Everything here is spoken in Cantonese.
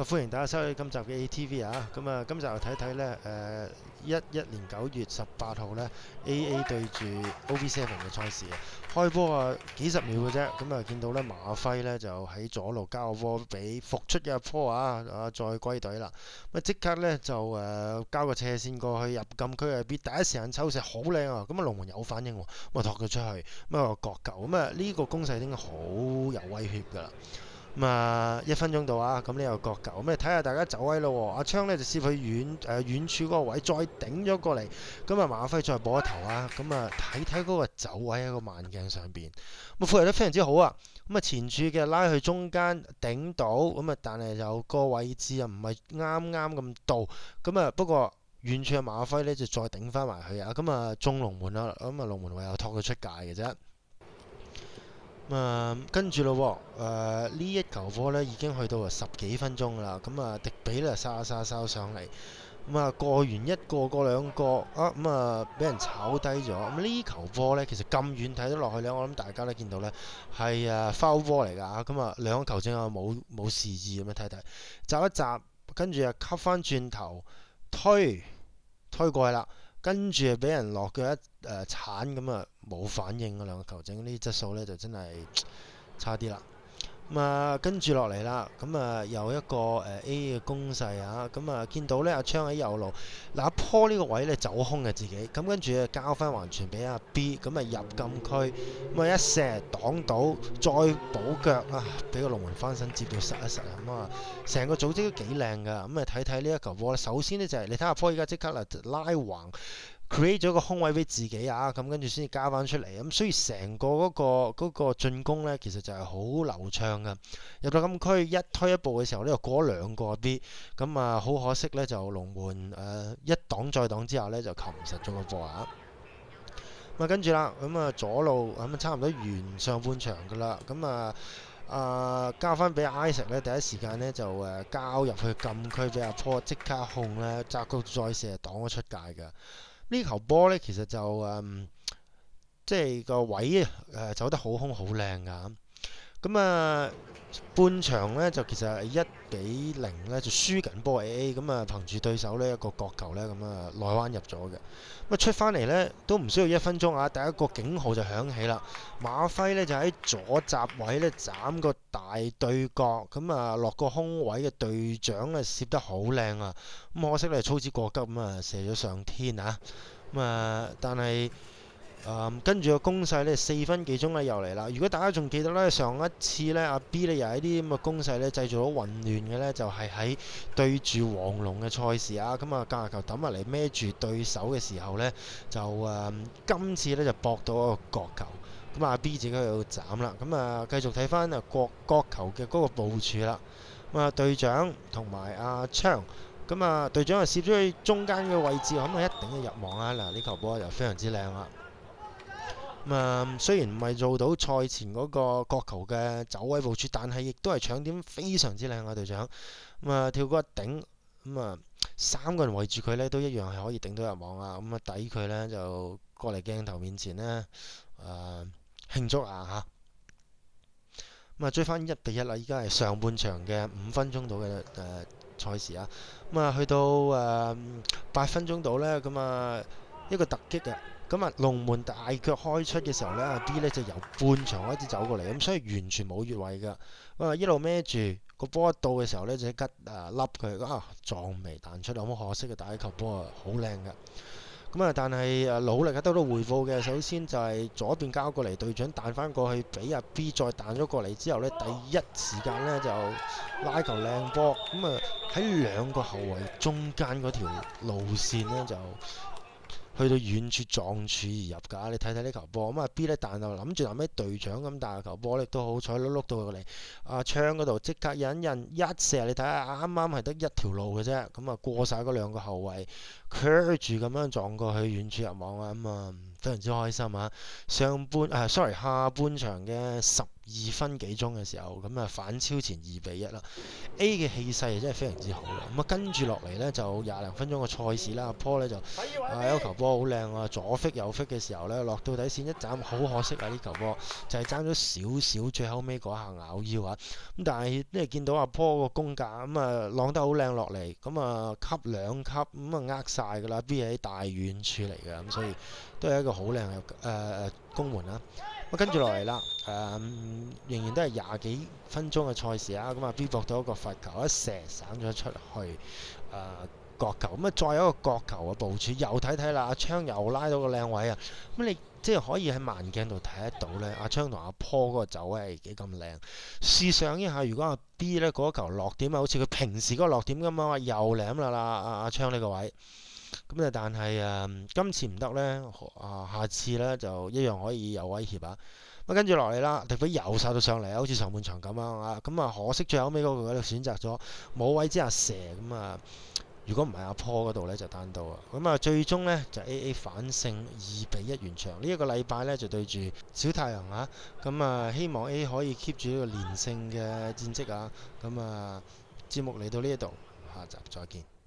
歡迎大家收睇今集嘅 ATV 啊！今集就睇睇呢，11年9月18號呢 AA 對住 OV7嘅賽事啊，開波幾十秒嘅啫，見到呢馬輝呢就喺左路交個波俾復出嘅波再歸隊啦，即刻呢就交個斜線過去入禁區入邊，第一時間抽射好靚啊！龍門有反應喎，托佢出去，個角球，呢個攻勢已經好有威脅㗎啦。1分鐘到啊，呢個角球，你睇下大家走位咯喎，阿昌呢就試佢遠處嗰個位，再頂咗過嚟，馬輝再補一頭啊，睇睇嗰個走位喺個慢鏡上邊，配合得非常之好啊，前柱嘅拉去中間頂到，但係就個位置唔係啱啱咁到，不過遠處嘅馬輝呢就再頂翻埋去啊，中龍門啦，龍門唯有托佢出界嘅啫。跟住咯喎，呢一球波呢已經去到10幾分鐘啦，迪比呢沙上嚟，過完一個過兩個俾人炒低咗。呢球波呢其實咁遠睇得落去呢，我諗大家都見到呢係foul波嚟㗎，兩個球證冇示意咁樣睇，集一集，跟住吸翻轉頭推過去啦。跟住俾人落腳鏟冇反應，兩個球證呢啲質素呢就真係差啲啦。跟住落嚟啦，又一個A 嘅攻勢啊，見到呢阿昌喺右路，阿坡呢個位呢走空嘅自己，跟住交翻還傳俾阿 B，入禁區，一射擋到，再補腳啊，俾個龍門翻身接到實一實成個組織都幾靚噶，睇睇呢一球波，首先呢就係你睇下坡而家即刻拉橫。create 咗個空位俾自己啊，跟住先至加翻出嚟，所以成個嗰個進攻呢，其實就係好流暢噶。入到禁區一推一步嘅時候呢，又過咗兩個 B，好可惜呢，就龍門一擋再擋之下呢，就擒唔實咗個波啊。跟住啦，左路差唔多完上半場噶啦，交翻俾 Isaac 呢，第一時間呢，就交入去禁區俾阿 Paul 即刻控呢，窄角再射擋咗出界噶。呢球波呢，其實就即係個位走得好空好靚噶。半場呢，就其實係1-0呢，就輸緊波 AA，憑住對手呢一個角球呢，內彎入咗嘅。出翻嚟呢，都唔需要1分鐘啊，第一個警號就響起啦。馬輝呢，就喺左閘位呢斬個大對角，落個空位嘅隊長呢，攝得好靚啊。可惜呢，操之過急射咗上天啊。但係跟住個攻勢呢，4分幾鐘呢又嚟啦。如果大家仲記得呢，上一次呢，阿 B 呢又係啲咁嘅攻勢呢，製造到混亂嘅呢，就係喺對住黃龍嘅賽事啊。隔下球抌入嚟孭住對手嘅時候呢，就今次呢就搏到一個角球。阿 B 自己喺度斬啦。繼續睇翻角球嘅嗰個部署啦。隊長同埋阿昌。隊長就攝咗去中間嘅位置，一定要入網啊！嗱，呢球波就非常之靚啦。雖然唔係做到賽前嗰個角球嘅走位部署，但係亦都係搶點非常之靚啊！隊長跳嗰一頂，3個人圍住佢呢，都一樣係可以頂到入網啊！抵佢呢，就過嚟鏡頭面前呢，慶祝啊嚇！追翻1-1啦，依家係上半場嘅5分鐘到嘅賽事啊！去到8分鐘到呢，一個突擊啊！龍門大腳開出嘅時候呢，阿 B 呢就由半場開始走過嚟，所以完全冇越位㗎。一路孭住個波一到嘅時候呢，就即刻笠佢撞眉彈出，好可惜嘅，但係球波好靚㗎。但係努力得到回報嘅，首先就係左邊交過嚟，隊長彈翻過去俾阿 B 再彈咗過嚟之後呢，第一時間呢就拉球靚波，喺兩個後衞中間嗰條路線呢，就去到遠處撞柱而入㗎。你睇睇呢球波，阿 B 呢彈就諗住臨尾隊長咁，但係球波呢都好彩碌到過嚟阿昌嗰度，即刻引一射，你睇下啱啱係得一條路嘅啫，過晒嗰兩個後衞，curve住咁樣撞過去遠處入網啊，非常之開心啊！下半場嘅12分幾鐘嘅時候，咁啊反超前2-1啦。A 嘅氣勢真係非常之好啦。咁啊跟住落嚟呢，就廿零分鐘嘅賽事啦，阿 Paul 呢就有球波好靚啊，左 fit 右 fit 嘅時候呢，落到底線一斬，好可惜啊！呢球波就係爭咗少少，最後尾嗰下咬腰啊。咁但係即係見到阿 Paul 個功架咁啊浪得好靚落嚟，咁啊吸2級咁啊呃晒㗎啦，B 喺大遠處嚟嘅，咁所以都係一個好靚嘅攻門啦。咁跟住落嚟啦，仍然都係廿幾分鐘嘅賽事啊。咁啊 B 博到一個罰球，一射省咗出去，角球。咁啊再有一個角球嘅部署，又睇睇啦，阿昌又拉到個靚位啊。咁你即係可以喺慢鏡度睇得到呢，阿昌同阿 Paul 嗰個走位係幾咁靚。試想一下，如果阿 B 呢嗰球落點啊，好似佢平時嗰個落點咁啊，又舐啦阿昌呢個位。咁啊，但係今次唔得呢，下次呢就一樣可以有威脅啊！咁跟住落嚟啦，迪比又殺到上嚟，好似上半場咁啊！咁啊，可惜最後尾嗰個選擇咗冇位之下射，咁啊，如果唔係阿 Paul 嗰度呢，就單刀啊！咁啊，最終呢，就 AA 反勝2-1完場。呢一個禮拜呢，就對住小太陽啊！咁啊，希望 AA 可以 keep 住呢個連勝嘅戰績啊！咁啊，節目嚟到呢一度，下集再見。